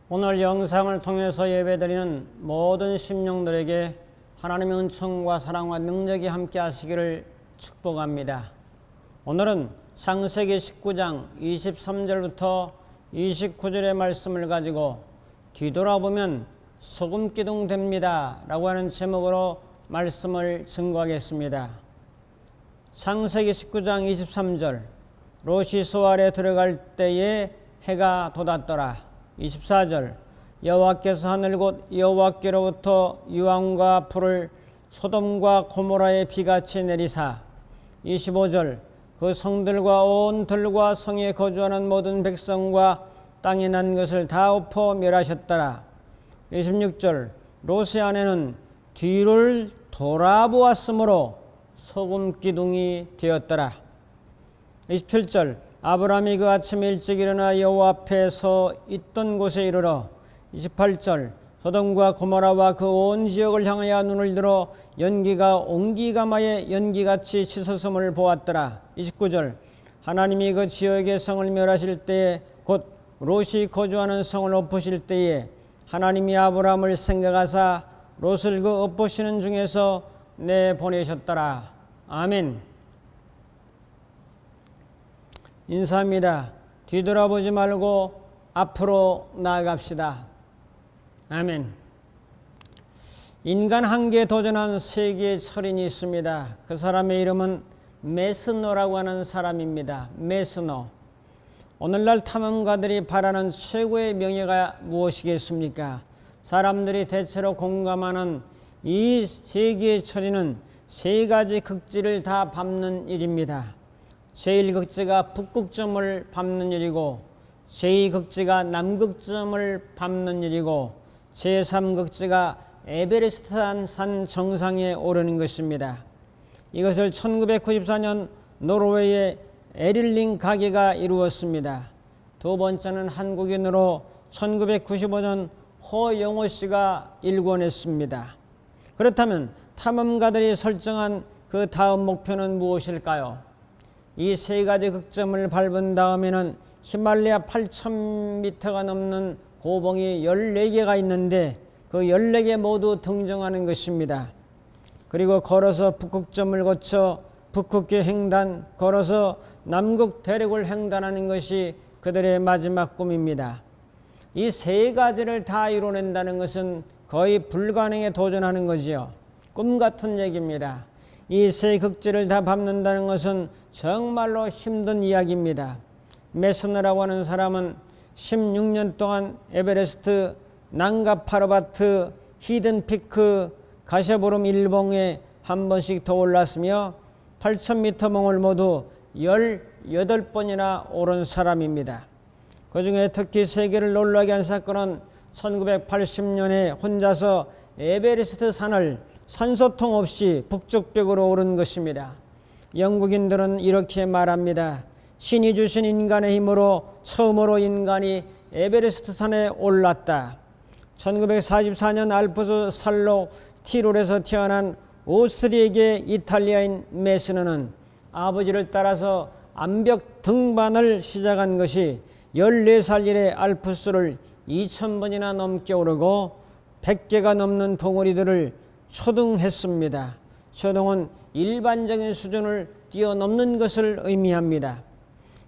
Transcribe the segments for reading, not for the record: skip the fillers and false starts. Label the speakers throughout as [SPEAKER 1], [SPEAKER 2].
[SPEAKER 1] 오늘 영상을 통해서 예배드리는 모든 심령들에게 하나님의 은총과 사랑과 능력이 함께 하시기를 축복합니다. 오늘은 창세기 19장 23절부터 29절의 말씀을 가지고 뒤돌아보면 소금기둥 됩니다 라고 하는 제목으로 말씀을 증거하겠습니다. 창세기 19장 23절 롯이 소알에 들어갈 때에 해가 돋았더라. 24절 여호와께서 하늘 곧 여호와께로부터 유황과 불을 소돔과 고모라에 비같이 내리사. 25절 그 성들과 온 들과 성에 거주하는 모든 백성과 땅에 난 것을 다 엎어 멸하셨더라. 26절 롯의 아내는 뒤를 돌아보았으므로 소금기둥이 되었더라. 27절 아브라함이 그 아침 일찍 일어나 여호와 앞에 서 있던 곳에 이르러. 28절 소돔과 고모라와 그 온 지역을 향하여 눈을 들어 연기가 옹기가마의 연기같이 치솟음을 보았더라. 29절 하나님이 그 지역의 성을 멸하실 때에 곧 롯이 거주하는 성을 엎으실 때에 하나님이 아브라함을 생각하사 롯을 그 엎으시는 중에서 내보내셨더라. 아멘. 인사합니다. 뒤돌아보지 말고 앞으로 나아갑시다. 아멘. 인간 한계에 도전한 세계의 철인이 있습니다. 그 사람의 이름은 메스너라고 하는 사람입니다. 메스너. 오늘날 탐험가들이 바라는 최고의 명예가 무엇이겠습니까? 사람들이 대체로 공감하는 이 세계의 철인은 세 가지 극지를 다 밟는 일입니다. 제1극지가 북극점을 밟는 일이고, 제2극지가 남극점을 밟는 일이고, 제3극지가 에베레스트 산 정상에 오르는 것입니다. 이것을 1994년 노르웨이의 에릴링 가게가 이루었습니다. 두 번째는 한국인으로 1995년 허영호 씨가 일궈냈습니다. 그렇다면 탐험가들이 설정한 그 다음 목표는 무엇일까요? 이 세 가지 극점을 밟은 다음에는 히말라야 8,000m가 넘는 고봉이 14개가 있는데 그 14개 모두 등정하는 것입니다. 그리고 걸어서 북극점을 거쳐 북극계 횡단, 걸어서 남극 대륙을 횡단하는 것이 그들의 마지막 꿈입니다. 이 세 가지를 다 이뤄낸다는 것은 거의 불가능에 도전하는 거지요. 꿈 같은 얘기입니다. 이 세 극지를 다 밟는다는 것은 정말로 힘든 이야기입니다. 메스너라고 하는 사람은 16년 동안 에베레스트, 난가파르바트, 히든피크, 가샤보름 일봉에 한 번씩 더 올랐으며 8,000m 몽을 모두 18번이나 오른 사람입니다. 그 중에 특히 세계를 놀라게 한 사건은 1980년에 혼자서 에베레스트 산을 산소통 없이 북쪽벽으로 오른 것입니다. 영국인들은 이렇게 말합니다. 신이 주신 인간의 힘으로 처음으로 인간이 에베레스트 산에 올랐다. 1944년 알프스 살로 티롤에서 태어난 오스트리아계 이탈리아인 메스너는 아버지를 따라서 암벽 등반을 시작한 것이 14살 이래 알프스를 2,000번이나 넘게 오르고 100개가 넘는 봉우리들을 초등했습니다. 초등은 일반적인 수준을 뛰어넘는 것을 의미합니다.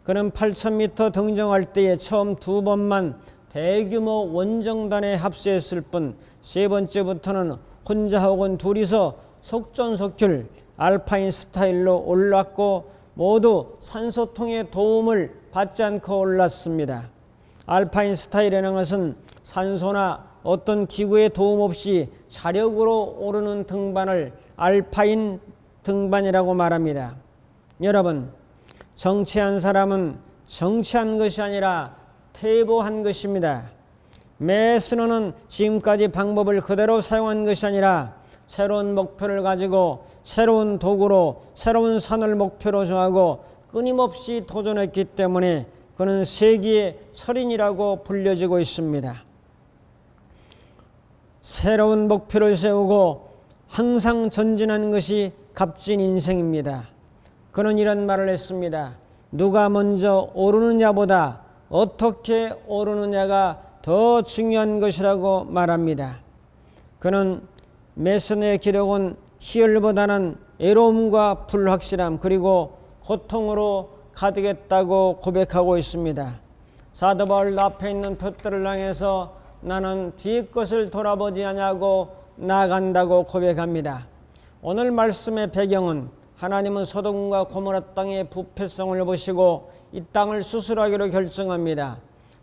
[SPEAKER 1] 그는 8,000m 등정할 때에 처음 2번만 대규모 원정단에 합세했을 뿐 세 번째부터는 혼자 혹은 둘이서 속전속결 알파인 스타일로 올랐고 모두 산소통의 도움을 받지 않고 올랐습니다. 알파인 스타일이라는 것은 산소나 어떤 기구의 도움 없이 자력으로 오르는 등반을 알파인 등반이라고 말합니다. 여러분, 정치한 사람은 정치한 것이 아니라 퇴보한 것입니다. 메스너는 지금까지 방법을 그대로 사용한 것이 아니라 새로운 목표를 가지고 새로운 도구로 새로운 산을 목표로 정하고 끊임없이 도전했기 때문에 그는 세계의 철인이라고 불려지고 있습니다. 새로운 목표를 세우고 항상 전진하는 것이 값진 인생입니다. 그는 이런 말을 했습니다. 누가 먼저 오르느냐보다 어떻게 오르느냐가 더 중요한 것이라고 말합니다. 그는 메슨의 기록은 희열보다는 애로움과 불확실함 그리고 고통으로 가득했다고 고백하고 있습니다. 사도 바울 앞에 있는 표대를 향해서 나는 뒤 것을 돌아보지 아니하고 나아간다고 고백합니다. 오늘 말씀의 배경은 하나님은 소돔과 고모라 땅의 부패성을 보시고 이 땅을 수술하기로 결정합니다.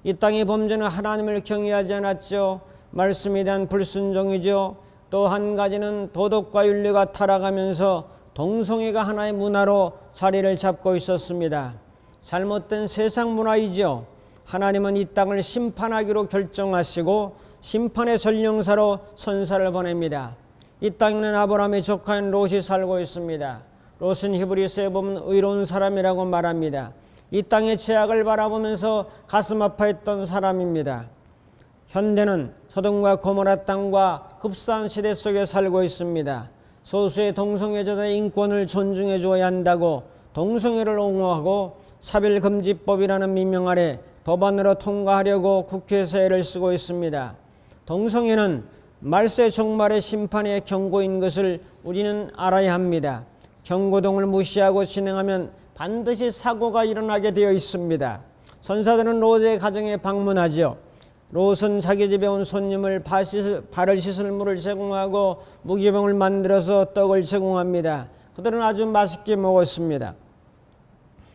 [SPEAKER 1] 이 땅의 범죄는 하나님을 경외하지 않았죠. 말씀에 대한 불순종이죠. 또 한 가지는 도덕과 윤리가 타락하면서 동성애가 하나의 문화로 자리를 잡고 있었습니다. 잘못된 세상 문화이죠. 하나님은 이 땅을 심판하기로 결정하시고 심판의 전령사로 선사를 보냅니다. 이 땅에는 아브라함의 조카인 롯이 살고 있습니다. 롯은 히브리서에 보면 의로운 사람이라고 말합니다. 이 땅의 죄악을 바라보면서 가슴 아파했던 사람입니다. 현대는 소돔과 고모라 땅과 흡사한 시대 속에 살고 있습니다. 소수의 동성애자들의 인권을 존중해 주어야 한다고 동성애를 옹호하고 차별금지법이라는 민명 아래 법안으로 통과하려고 국회에서 애를 쓰고 있습니다. 동성애는 말세 종말의 심판의 경고인 것을 우리는 알아야 합니다. 경고등을 무시하고 진행하면 반드시 사고가 일어나게 되어 있습니다. 선사들은 롯의 가정에 방문하죠. 롯은 자기 집에 온 손님을 발을 씻을 물을 제공하고 무기병을 만들어서 떡을 제공합니다. 그들은 아주 맛있게 먹었습니다.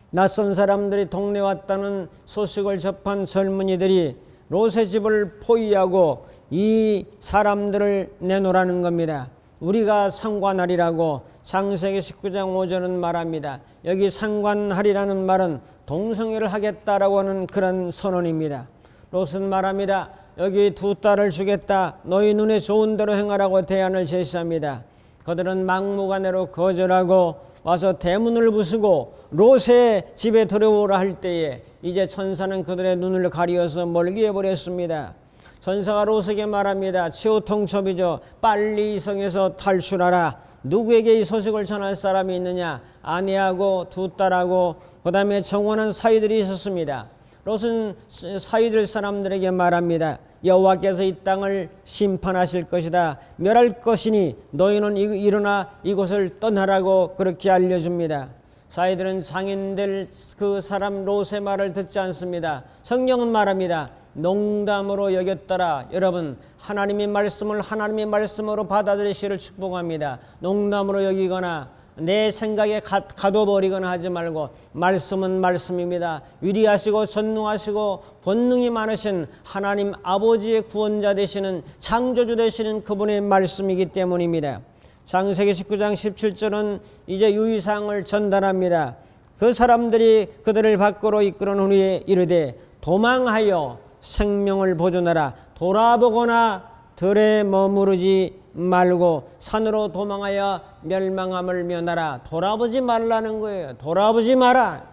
[SPEAKER 1] 낯선 사람들이 동네에 왔다는 소식을 접한 젊은이들이 롯의 집을 포위하고 이 사람들을 내놓으라는 겁니다. 우리가 상관하리라고 창세기 19장 5절은 말합니다. 여기 상관하리라는 말은 동성애를 하겠다라고 하는 그런 선언입니다. 롯은 말합니다. 여기 두 딸을 주겠다. 너희 눈에 좋은 대로 행하라고 대안을 제시합니다. 그들은 막무가내로 거절하고 와서 대문을 부수고 롯의 집에 들어오라 할 때에 이제 천사는 그들의 눈을 가리어서 멀게 해버렸습니다. 천사가 롯에게 말합니다. 치우통첩이죠. 빨리 이 성에서 탈출하라. 누구에게 이 소식을 전할 사람이 있느냐. 아내하고 두 딸하고 그 다음에 정원한 사위들이 있었습니다. 롯은 사위들 사람들에게 말합니다. 여호와께서 이 땅을 심판하실 것이다. 멸할 것이니 너희는 일어나 이곳을 떠나라고 그렇게 알려줍니다. 사위들은 장인들 그 사람 롯의 말을 듣지 않습니다. 성경은 말합니다. 농담으로 여겼더라. 여러분, 하나님의 말씀을 하나님의 말씀으로 받아들이시기를 축복합니다. 농담으로 여기거나 내 생각에 가둬버리거나 하지 말고 말씀은 말씀입니다. 위리하시고 전능하시고 권능이 많으신 하나님 아버지의 구원자 되시는 창조주 되시는 그분의 말씀이기 때문입니다. 창세기 19장 17절은 이제 유의사항을 전달합니다. 그 사람들이 그들을 밖으로 이끌어 놓은 후에 이르되 도망하여 생명을 보존하라. 돌아보거나 들에 머무르지 말고 산으로 도망하여 멸망함을 면하라. 돌아보지 말라는 거예요. 돌아보지 마라.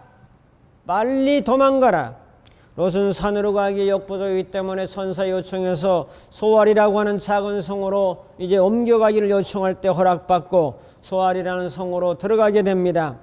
[SPEAKER 1] 빨리 도망가라. 롯은 산으로 가기 역부족이기 때문에 선사 요청해서 소알이라고 하는 작은 성으로 이제 옮겨가기를 요청할 때 허락받고 소알이라는 성으로 들어가게 됩니다.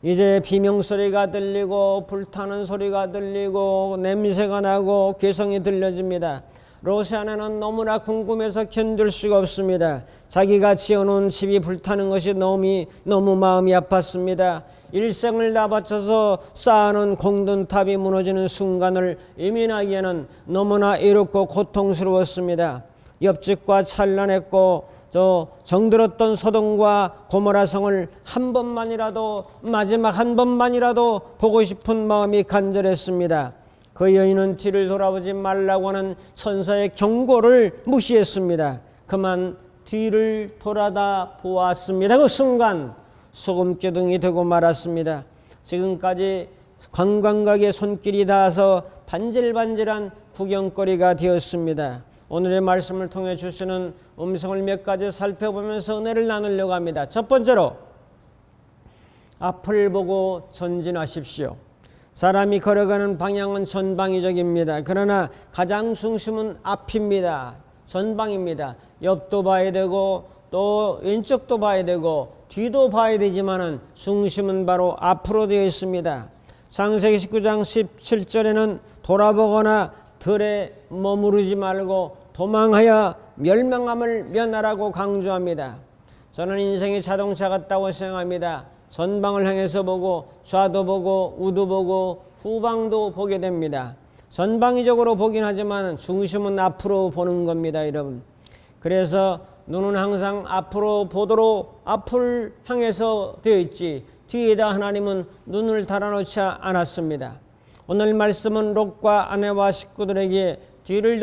[SPEAKER 1] 이제 비명소리가 들리고 불타는 소리가 들리고 냄새가 나고 괴성이 들려집니다. 롯의 아내는 너무나 궁금해서 견딜 수가 없습니다. 자기가 지어놓은 집이 불타는 것이 너무 마음이 아팠습니다. 일생을 다 바쳐서 쌓아놓은 공든탑이 무너지는 순간을 예민하기에는 너무나 애롭고 고통스러웠습니다. 옆집과 찬란했고 정들었던 소돔과 고모라 성을 한 번만이라도 마지막 한 번만이라도 보고 싶은 마음이 간절했습니다. 그 여인은 뒤를 돌아보지 말라고 하는 천사의 경고를 무시했습니다. 그만 뒤를 돌아다 보았습니다. 그 순간 소금기둥이 되고 말았습니다. 지금까지 관광객의 손길이 닿아서 반질반질한 구경거리가 되었습니다. 오늘의 말씀을 통해 주시는 음성을 몇 가지 살펴보면서 은혜를 나누려고 합니다. 첫 번째로 앞을 보고 전진하십시오. 사람이 걸어가는 방향은 전방위적입니다. 그러나 가장 중심은 앞입니다. 전방입니다. 옆도 봐야 되고 또 왼쪽도 봐야 되고 뒤도 봐야 되지만은 중심은 바로 앞으로 되어 있습니다. 창세기 19장 17절에는 돌아보거나 들에 머무르지 말고 도망하여 멸망함을 면하라고 강조합니다. 저는 인생이 자동차 같다고 생각합니다. 전방을 향해서 보고 좌도 보고 우도 보고 후방도 보게 됩니다. 전방위적으로 보긴 하지만 중심은 앞으로 보는 겁니다, 여러분. 그래서 눈은 항상 앞으로 보도록 앞을 향해서 되어 있지 뒤에다 하나님은 눈을 달아놓지 않았습니다. 오늘 말씀은 롯과 아내와 식구들에게 뒤를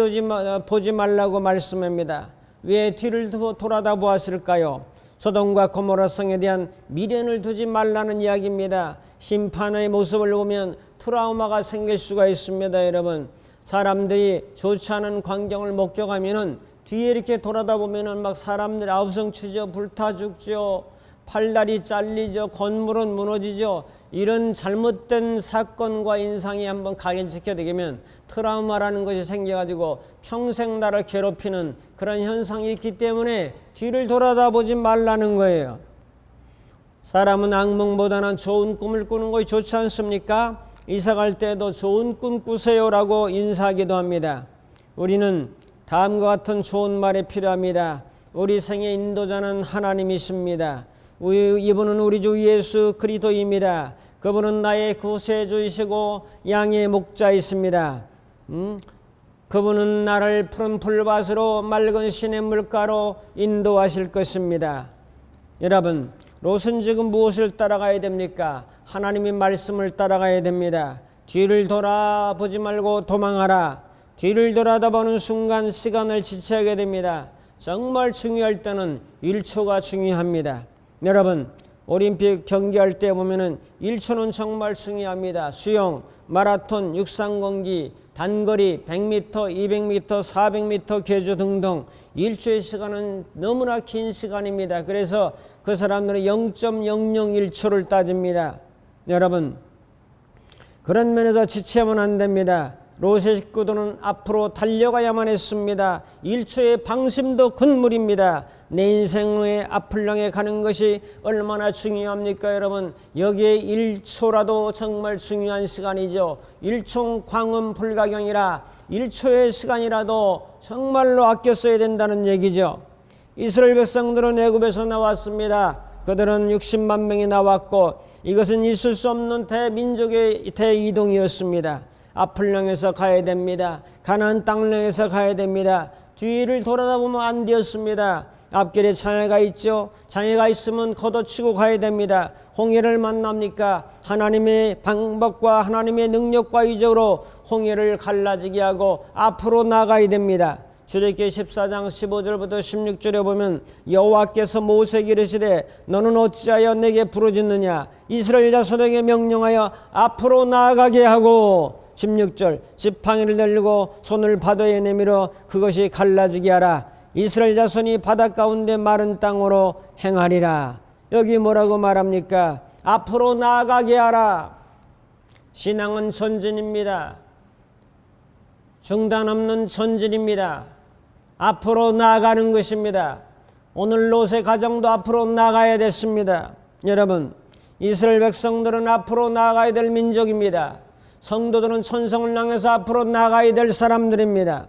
[SPEAKER 1] 보지 말라고 말씀합니다. 왜 뒤를 돌아다 보았을까요? 소돔과 고모라 성에 대한 미련을 두지 말라는 이야기입니다. 심판의 모습을 보면 트라우마가 생길 수가 있습니다, 여러분. 사람들이 좋지 않은 광경을 목격하면은 뒤에 이렇게 돌아다 보면은 막 사람들 아우성 치죠, 불타 죽죠, 팔다리 잘리죠, 건물은 무너지죠. 이런 잘못된 사건과 인상이 한번 각인시켜 되면 트라우마라는 것이 생겨가지고 평생 나를 괴롭히는 그런 현상이 있기 때문에 뒤를 돌아다 보지 말라는 거예요. 사람은 악몽보다는 좋은 꿈을 꾸는 것이 좋지 않습니까? 이사갈 때도 좋은 꿈 꾸세요라고 인사하기도 합니다. 우리는 다음과 같은 좋은 말이 필요합니다. 우리 생의 인도자는 하나님이십니다. 이분은 우리 주 예수 그리스도입니다. 그분은 나의 구세주이시고 양의 목자이십니다. 그분은 나를 푸른 풀밭으로 맑은 시냇물가로 인도하실 것입니다. 여러분, 롯은 지금 무엇을 따라가야 됩니까? 하나님의 말씀을 따라가야 됩니다. 뒤를 돌아보지 말고 도망하라. 뒤를 돌아다보는 순간 시간을 지체하게 됩니다. 정말 중요할 때는 1초가 중요합니다. 여러분, 올림픽 경기할 때 보면은 1초는 정말 중요합니다. 수영, 마라톤, 육상경기, 단거리, 100m, 200m, 400m 계주 등등 1초의 시간은 너무나 긴 시간입니다. 그래서 그 사람들은 0.001초를 따집니다. 여러분, 그런 면에서 지체하면 안 됩니다. 롯의 식구들은 앞으로 달려가야만 했습니다. 1초의 방심도 큰물입니다. 내 인생의 앞을 향해 가는 것이 얼마나 중요합니까, 여러분? 여기에 1초라도 정말 중요한 시간이죠. 1초 광음 불가경이라 1초의 시간이라도 정말로 아껴 써야 된다는 얘기죠. 이스라엘 백성들은 애굽에서 나왔습니다. 그들은 60만 명이 나왔고 이것은 있을 수 없는 대민족의 대이동이었습니다. 앞을 향해서 가야 됩니다. 가나안 땅을 향해서 가야 됩니다. 뒤를 돌아다보면 안 되었습니다. 앞길에 장애가 있죠. 장애가 있으면 걷어치고 가야 됩니다. 홍해를 만납니까? 하나님의 방법과 하나님의 능력과 이적으로 홍해를 갈라지게 하고 앞으로 나가야 됩니다. 출애굽기 14장 15절부터 16절에 보면 여호와께서 모세에게 이르시되 너는 어찌하여 내게 부르짖느냐? 이스라엘 자손에게 명령하여 앞으로 나아가게 하고 16절 지팡이를 들고 손을 바다에 내밀어 그것이 갈라지게 하라. 이스라엘 자손이 바다 가운데 마른 땅으로 행하리라. 여기 뭐라고 말합니까? 앞으로 나아가게 하라. 신앙은 전진입니다. 중단 없는 전진입니다. 앞으로 나아가는 것입니다. 오늘 롯의 가정도 앞으로 나가야 됐습니다. 여러분, 이스라엘 백성들은 앞으로 나가야 될 민족입니다. 성도들은 천성을 향해서 앞으로 나가야 될 사람들입니다.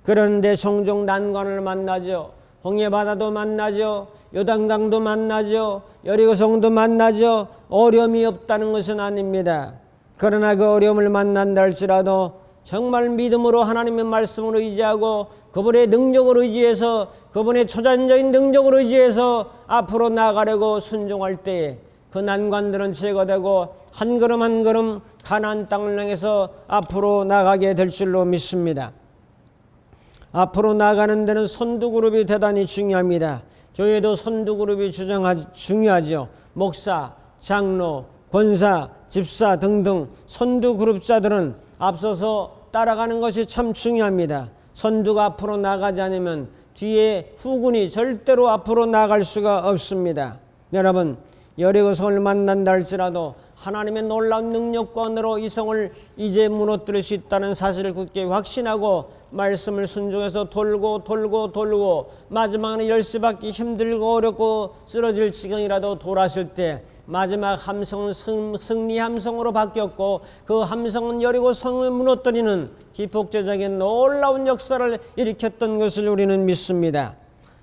[SPEAKER 1] 그런데 종종 난관을 만나죠. 홍해바다도 만나죠. 요단강도 만나죠. 여리고성도 만나죠. 어려움이 없다는 것은 아닙니다. 그러나 그 어려움을 만난다 할지라도 정말 믿음으로 하나님의 말씀을 의지하고 그분의 능력을 의지해서 그분의 초자연적인 능력을 의지해서 앞으로 나가려고 순종할 때에 그 난관들은 제거되고 한 걸음 한 걸음 가나안 땅을 향해서 앞으로 나가게 될 줄로 믿습니다. 앞으로 나가는 데는 선두그룹이 대단히 중요합니다. 교회도 선두그룹이 중요하죠. 목사, 장로, 권사, 집사 등등 선두그룹자들은 앞서서 따라가는 것이 참 중요합니다. 선두가 앞으로 나가지 않으면 뒤에 후군이 절대로 앞으로 나갈 수가 없습니다. 여러분, 여리고성을 만난다 할지라도 하나님의 놀라운 능력과 은혜로 이 성을 이제 무너뜨릴 수 있다는 사실을 굳게 확신하고 말씀을 순종해서 돌고 마지막에는 열쇠받기 힘들고 어렵고 쓰러질 지경이라도 돌아설 때 마지막 함성은 승리 함성으로 바뀌었고, 그 함성은 여리고 성을 무너뜨리는 기폭제적인 놀라운 역사를 일으켰던 것을 우리는 믿습니다.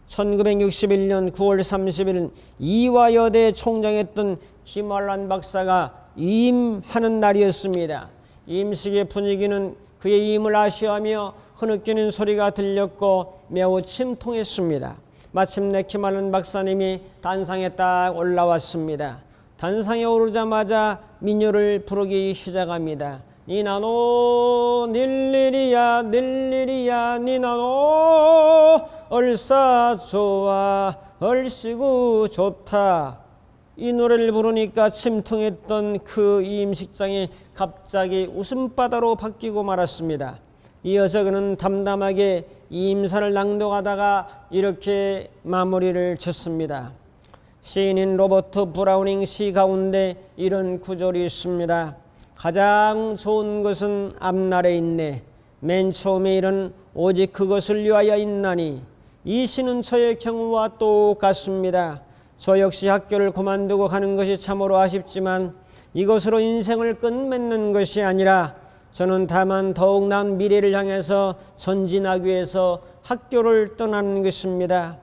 [SPEAKER 1] 1961년 9월 30일 이화여대 총장했던 김환란 박사가 임하는 날이었습니다. 임식의 분위기는 그의 임을 아쉬워하며 흐느끼는 소리가 들렸고 매우 침통했습니다. 마침내 김환란 박사님이 단상에 딱 올라왔습니다. 단상에 오르자마자 민요를 부르기 시작합니다. 니나노 닐리리야 닐리리야 니나노 얼싸 좋아 얼씨구 좋다. 이 노래를 부르니까 침통했던 그 임식장이 갑자기 웃음바다로 바뀌고 말았습니다. 이어서 그는 담담하게 임사를 낭독하다가 이렇게 마무리를 짓습니다. 시인인 로버트 브라우닝 시 가운데 이런 구절이 있습니다. 가장 좋은 것은 앞날에 있네. 맨 처음에 일은 오직 그것을 위하여 있나니. 이 시는 저의 경우와 똑같습니다. 저 역시 학교를 그만두고 가는 것이 참으로 아쉽지만 이것으로 인생을 끝맺는 것이 아니라 저는 다만 더욱 나은 미래를 향해서 전진하기 위해서 학교를 떠나는 것입니다.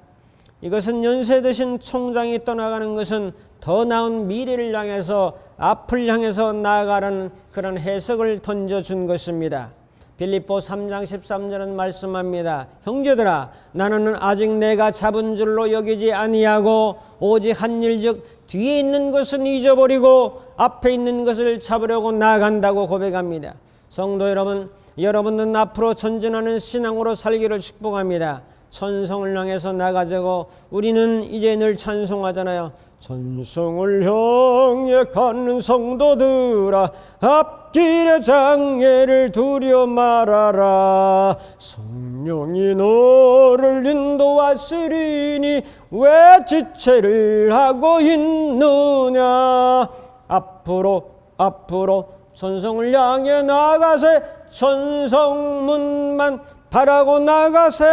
[SPEAKER 1] 이것은 연세 드신 총장이 떠나가는 것은 더 나은 미래를 향해서 앞을 향해서 나아가라는 그런 해석을 던져준 것입니다. 빌립보 3장 13절은 말씀합니다. 형제들아 나는 아직 내가 잡은 줄로 여기지 아니하고 오직 한 일즉 뒤에 있는 것은 잊어버리고 앞에 있는 것을 잡으려고 나아간다고 고백합니다. 성도 여러분, 여러분은 앞으로 전진하는 신앙으로 살기를 축복합니다. 천성을 향해서 나가자고 우리는 이제 늘 찬송하잖아요. 천성을 향해 가는 성도들아 앞길의 장애를 두려 말아라. 성령이 너를 인도하시리니 왜 지체를 하고 있느냐. 앞으로 천성을 향해 나가세. 천성문만 바라고 나가세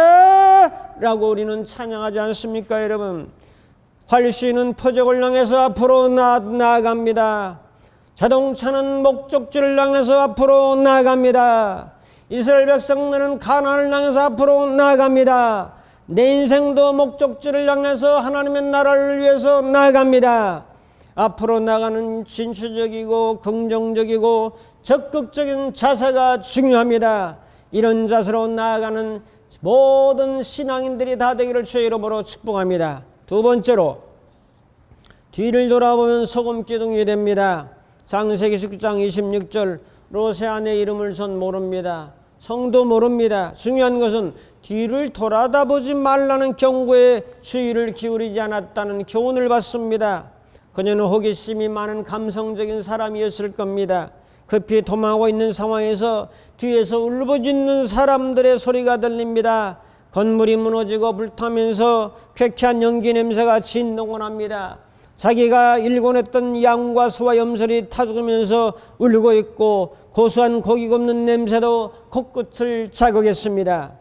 [SPEAKER 1] 라고 우리는 찬양하지 않습니까 여러분? 활시는 표적을 향해서 앞으로 나아갑니다. 자동차는 목적지를 향해서 앞으로 나아갑니다. 이스라엘 백성들은 가나안을 향해서 앞으로 나아갑니다. 내 인생도 목적지를 향해서 하나님의 나라를 위해서 나아갑니다. 앞으로 나가는 진취적이고 긍정적이고 적극적인 자세가 중요합니다. 이런 자세로 나아가는 모든 신앙인들이 다 되기를 주의 이름으로 축복합니다. 두 번째로 뒤를 돌아보면 소금기둥이 됩니다. 창세기 19장 26절 로세안의 이름을 전 모릅니다. 성도 모릅니다. 중요한 것은 뒤를 돌아다보지 말라는 경고에 주의를 기울이지 않았다는 교훈을 받습니다. 그녀는 호기심이 많은 감성적인 사람이었을 겁니다. 급히 도망하고 있는 상황에서 뒤에서 울부짖는 사람들의 소리가 들립니다. 건물이 무너지고 불타면서 쾌쾌한 연기 냄새가 진동을 합니다. 자기가 일궈냈던 양과 소와 염소리 타죽으면서 울고 있고 고소한 고기 굽는 냄새도 코끝을 자극했습니다.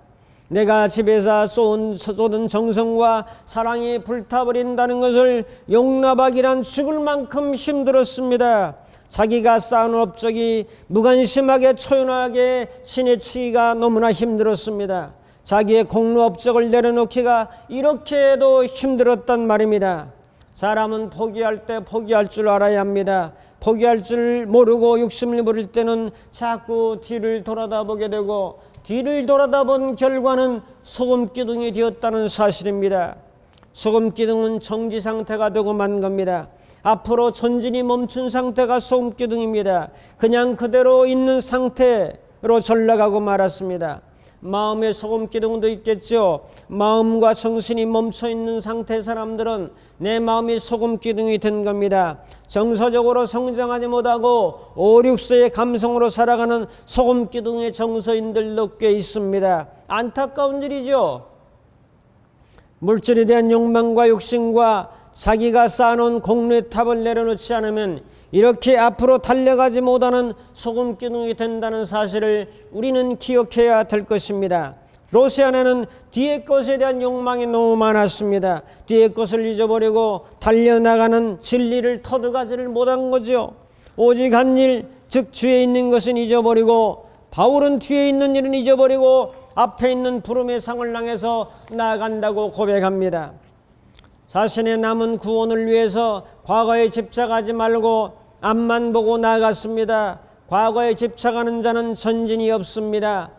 [SPEAKER 1] 내가 집에서 쏟은 정성과 사랑이 불타버린다는 것을 용납하기란 죽을 만큼 힘들었습니다. 자기가 쌓은 업적이 무관심하게 초연하게 지내치기가 너무나 힘들었습니다. 자기의 공로 업적을 내려놓기가 이렇게도 힘들었단 말입니다. 사람은 포기할 때 포기할 줄 알아야 합니다. 포기할 줄 모르고 욕심을 부릴 때는 자꾸 뒤를 돌아다보게 되고 뒤를 돌아다본 결과는 소금기둥이 되었다는 사실입니다. 소금기둥은 정지 상태가 되고 만 겁니다. 앞으로 전진이 멈춘 상태가 소금기둥입니다. 그냥 그대로 있는 상태로 전락하고 말았습니다. 마음의 소금기둥도 있겠죠. 마음과 정신이 멈춰있는 상태의 사람들은 내 마음이 소금기둥이 된 겁니다. 정서적으로 성장하지 못하고 5, 6세의 감성으로 살아가는 소금기둥의 정서인들도 꽤 있습니다. 안타까운 일이죠. 물질에 대한 욕망과 욕심과 자기가 쌓아놓은 공로의 탑을 내려놓지 않으면 이렇게 앞으로 달려가지 못하는 소금기둥이 된다는 사실을 우리는 기억해야 될 것입니다. 롯의 아내는 뒤의 것에 대한 욕망이 너무 많았습니다. 뒤의 것을 잊어버리고 달려나가는 진리를 터득하지를 못한 거죠. 오직 한 일, 즉 주에 있는 것은 잊어버리고, 바울은 뒤에 있는 일은 잊어버리고 앞에 있는 부름의 상을 향해서 나아간다고 고백합니다. 자신의 남은 구원을 위해서 과거에 집착하지 말고 앞만 보고 나아갔습니다. 과거에 집착하는 자는 전진이 없습니다.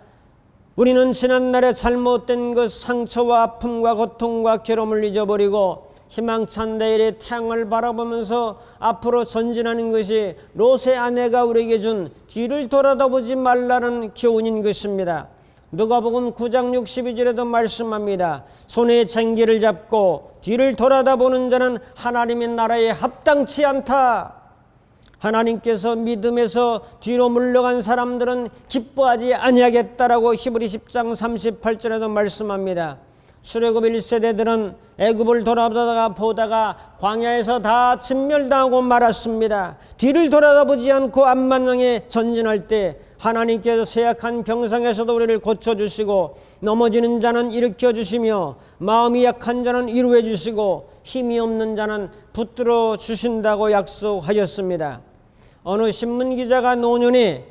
[SPEAKER 1] 우리는 지난날의 잘못된 것, 상처와 아픔과 고통과 괴로움을 잊어버리고 희망찬 내일의 태양을 바라보면서 앞으로 전진하는 것이 롯의 아내가 우리에게 준 뒤를 돌아다보지 말라는 교훈인 것입니다. 누가복음 9장 62절에도 말씀합니다. 손에 쟁기를 잡고 뒤를 돌아다보는 자는 하나님의 나라에 합당치 않다. 하나님께서 믿음에서 뒤로 물러간 사람들은 기뻐하지 아니하겠다라고 히브리 10장 38절에도 말씀합니다. 출애굽 1세대들은 애굽을 보다가 광야에서 다 진멸당하고 말았습니다. 뒤를 돌아다보지 않고 앞만 향해 전진할 때 하나님께서 쇠약한 병상에서도 우리를 고쳐주시고, 넘어지는 자는 일으켜주시며 마음이 약한 자는 위로해 주시고 힘이 없는 자는 붙들어 주신다고 약속하셨습니다. 어느 신문기자가 노년에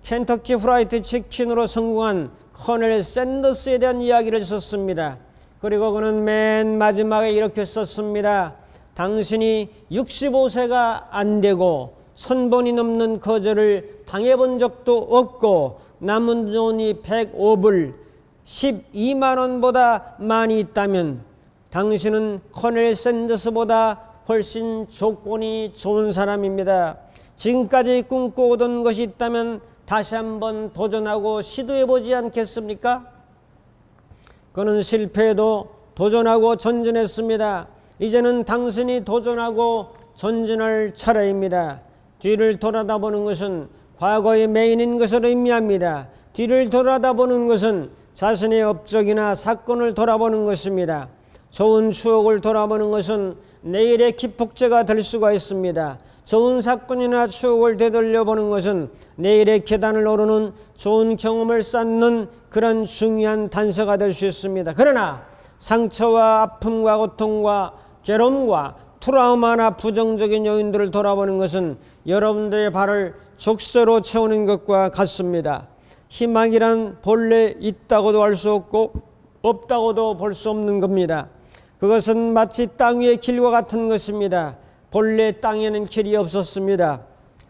[SPEAKER 1] 켄터키 프라이드 치킨으로 성공한 커넬 샌더스에 대한 이야기를 썼습니다. 그리고 그는 맨 마지막에 이렇게 썼습니다. 당신이 65세가 안 되고 천번이 넘는 거절을 당해본 적도 없고 남은 돈이 105불 12만 원보다 많이 있다면 당신은 커넬 샌더스보다 훨씬 조건이 좋은 사람입니다. 지금까지 꿈꿔오던 것이 있다면 다시 한번 도전하고 시도해보지 않겠습니까? 그는 실패해도 도전하고 전진했습니다. 이제는 당신이 도전하고 전진할 차례입니다. 뒤를 돌아다보는 것은 과거의 매인인 것을 의미합니다. 뒤를 돌아다보는 것은 자신의 업적이나 사건을 돌아보는 것입니다. 좋은 추억을 돌아보는 것은 내일의 기폭제가 될 수가 있습니다. 좋은 사건이나 추억을 되돌려보는 것은 내일의 계단을 오르는 좋은 경험을 쌓는 그런 중요한 단서가 될 수 있습니다. 그러나 상처와 아픔과 고통과 괴로움과 트라우마나 부정적인 요인들을 돌아보는 것은 여러분들의 발을 족쇄로 채우는 것과 같습니다. 희망이란 본래 있다고도 할 수 없고 없다고도 볼 수 없는 겁니다. 그것은 마치 땅 위의 길과 같은 것입니다. 본래 땅에는 길이 없었습니다.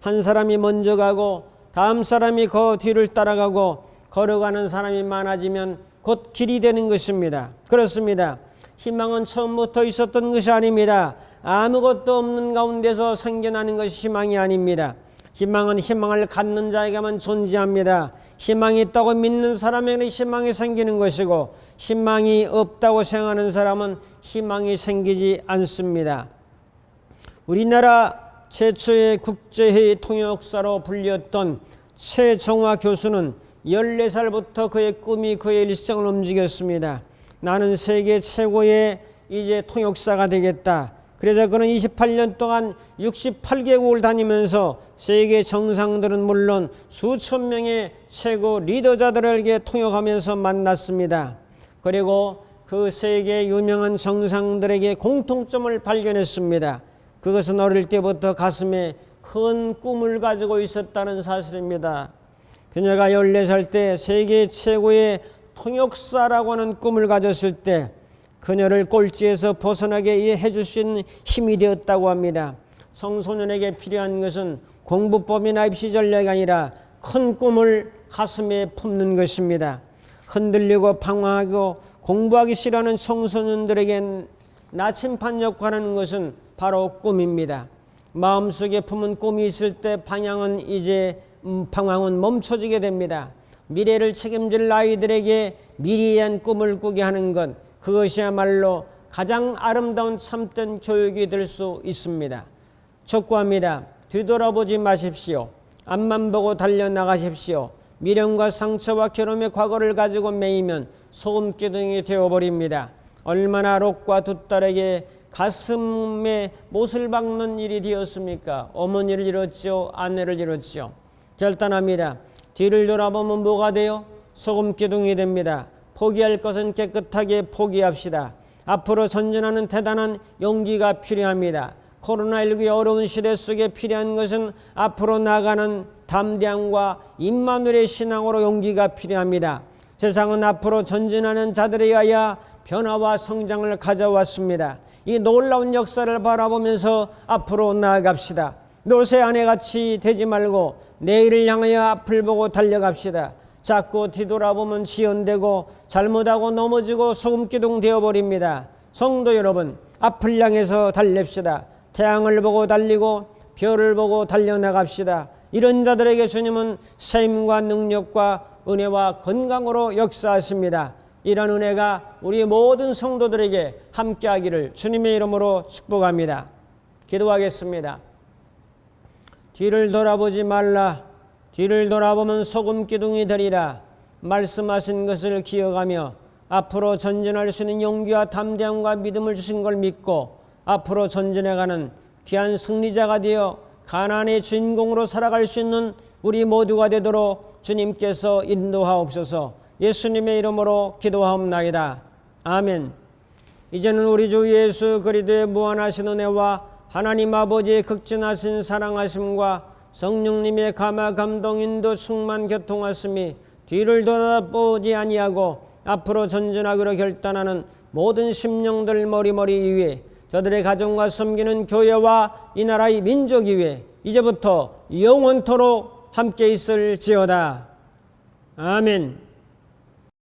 [SPEAKER 1] 한 사람이 먼저 가고 다음 사람이 그 뒤를 따라가고 걸어가는 사람이 많아지면 곧 길이 되는 것입니다. 그렇습니다. 희망은 처음부터 있었던 것이 아닙니다. 아무것도 없는 가운데서 생겨나는 것이 희망이 아닙니다. 희망은 희망을 갖는 자에게만 존재합니다. 희망이 있다고 믿는 사람에게는 희망이 생기는 것이고, 희망이 없다고 생각하는 사람은 희망이 생기지 않습니다. 우리나라 최초의 국제회의 통역사로 불렸던 최정화 교수는 14살부터 그의 꿈이 그의 일생을 움직였습니다. 나는 세계 최고의 이제 통역사가 되겠다. 그래서 그는 28년 동안 68개국을 다니면서 세계 정상들은 물론 수천 명의 최고 리더자들에게 통역하면서 만났습니다. 그리고 그 세계 유명한 정상들에게 공통점을 발견했습니다. 그것은 어릴 때부터 가슴에 큰 꿈을 가지고 있었다는 사실입니다. 그녀가 14살 때 세계 최고의 통역사라고 하는 꿈을 가졌을 때 그녀를 꼴찌에서 벗어나게 해줄 수 있는 힘이 되었다고 합니다. 청소년에게 필요한 것은 공부법이나 입시 전략이 아니라 큰 꿈을 가슴에 품는 것입니다. 흔들리고 방황하고 공부하기 싫어하는 청소년들에게 나침반 역할을 하는 것은 바로 꿈입니다. 마음속에 품은 꿈이 있을 때 방향은 방황은 멈춰지게 됩니다. 미래를 책임질 아이들에게 미래에 대한 꿈을 꾸게 하는 것, 그것이야말로 가장 아름다운 참된 교육이 될 수 있습니다. 촉구합니다. 뒤돌아보지 마십시오. 앞만 보고 달려나가십시오. 미련과 상처와 괴로움의 과거를 가지고 매이면 소금기둥이 되어버립니다. 얼마나 롯과 두 딸에게 가슴에 못을 박는 일이 되었습니까? 어머니를 잃었죠. 아내를 잃었죠. 결단합니다. 뒤를 돌아보면 뭐가 돼요? 소금 기둥이 됩니다. 포기할 것은 깨끗하게 포기합시다. 앞으로 전진하는 대단한 용기가 필요합니다. 코로나19의 어려운 시대 속에 필요한 것은 앞으로 나가는 담대함과 임마누엘의 신앙으로 용기가 필요합니다. 세상은 앞으로 전진하는 자들에 의하여 변화와 성장을 가져왔습니다. 이 놀라운 역사를 바라보면서 앞으로 나아갑시다. 노새 아내같이 되지 말고 내일을 향하여 앞을 보고 달려갑시다. 자꾸 뒤돌아보면 지연되고 잘못하고 넘어지고 소금기둥 되어버립니다. 성도 여러분, 앞을 향해서 달립시다. 태양을 보고 달리고 별을 보고 달려나갑시다. 이런 자들에게 주님은 셈과 능력과 은혜와 건강으로 역사하십니다. 이런 은혜가 우리 모든 성도들에게 함께하기를 주님의 이름으로 축복합니다. 기도하겠습니다. 뒤를 돌아보지 말라. 뒤를 돌아보면 소금 기둥이 되리라. 말씀하신 것을 기억하며 앞으로 전진할 수 있는 용기와 담대함과 믿음을 주신 걸 믿고 앞으로 전진해가는 귀한 승리자가 되어 가나안의 주인공으로 살아갈 수 있는 우리 모두가 되도록 주님께서 인도하옵소서. 예수님의 이름으로 기도하옵나이다. 아멘. 이제는 우리 주 예수 그리스도의 무한하신 은혜와 하나님 아버지의 극진하신 사랑하심과 성령님의 감화 감동 인도 충만 교통하심이 뒤를 돌아보지 아니하고 앞으로 전진하기로 결단하는 모든 심령들 머리머리 위에 저들의 가정과 섬기는 교회와 이 나라의 민족 위에 이제부터 영원토록 함께 있을지어다. 아멘.